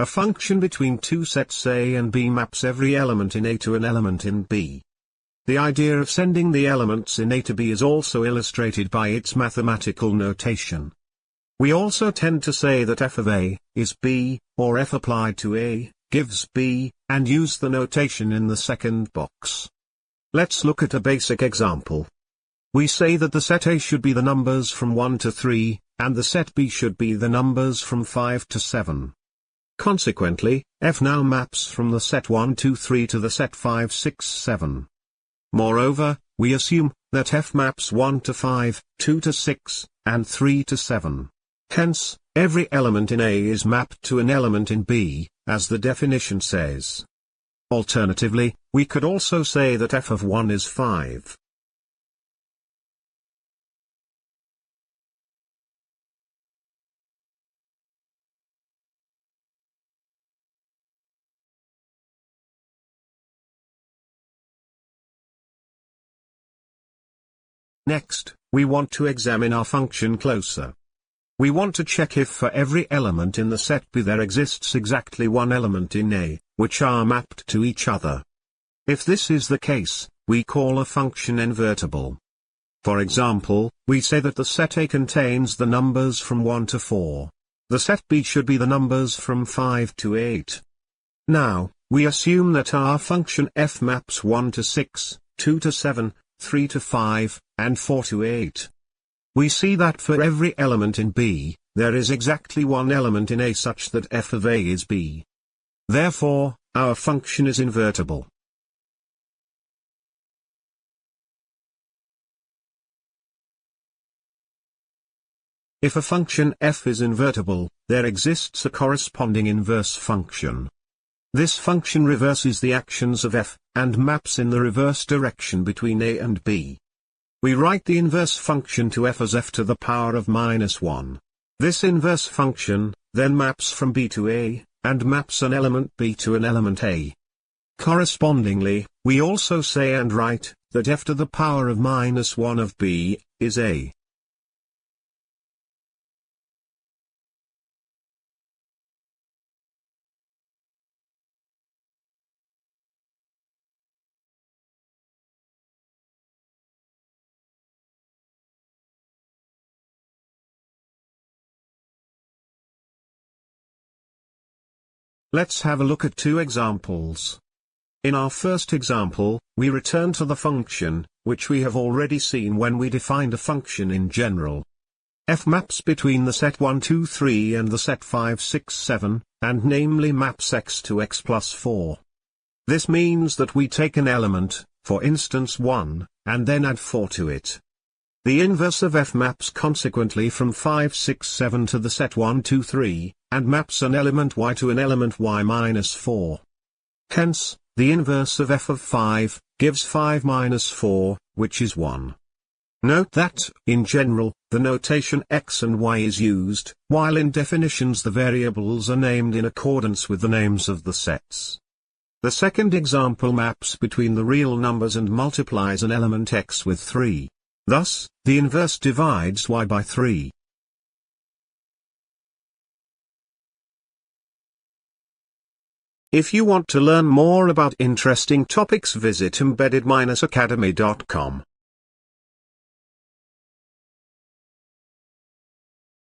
A function between two sets A and B maps every element in A to an element in B. The idea of sending the elements in A to B is also illustrated by its mathematical notation. We also tend to say that f of A is B, or f applied to A gives B, and use the notation in the second box. Let's look at a basic example. We say that the set A should be the numbers from 1 to 3, and the set B should be the numbers from 5 to 7. Consequently, f now maps from the set 1 2 3 to the set 5 6 7. Moreover, we assume that f maps 1 to 5, 2 to 6, and 3 to 7. Hence, every element in A is mapped to an element in B, as the definition says. Alternatively, we could also say that f of 1 is 5. Next, we want to examine our function closer. We want to check if for every element in the set B there exists exactly one element in A, which are mapped to each other. If this is the case, we call a function invertible. For example, we say that the set A contains the numbers from 1 to 4. The set B should be the numbers from 5 to 8. Now, we assume that our function f maps 1 to 6, 2 to 7, 3 to 5, and 4 to 8. We see that for every element in B, there is exactly one element in A such that f of A is B. Therefore, our function is invertible. If a function f is invertible, there exists a corresponding inverse function. This function reverses the actions of f, and maps in the reverse direction between A and B. We write the inverse function to f as f to the power of -1. This inverse function, then maps from B to A, and maps an element B to an element A. Correspondingly, we also say and write, that f to the power of -1 of B, is A. Let's have a look at two examples. In our first example, we return to the function, which we have already seen when we defined a function in general. F maps between the set 1 2 3 and the set 5 6 7, and namely maps x to x plus 4. This means that we take an element, for instance 1, and then add 4 to it. The inverse of f maps consequently from 5 6 7 to the set 1 2 3, and maps an element y to an element y minus 4. Hence, the inverse of f of 5, gives 5 minus 4, which is 1. Note that, in general, the notation x and y is used, while in definitions the variables are named in accordance with the names of the sets. The second example maps between the real numbers and multiplies an element x with 3. Thus, the inverse divides y by 3. If you want to learn more about interesting topics, visit embedded-academy.com.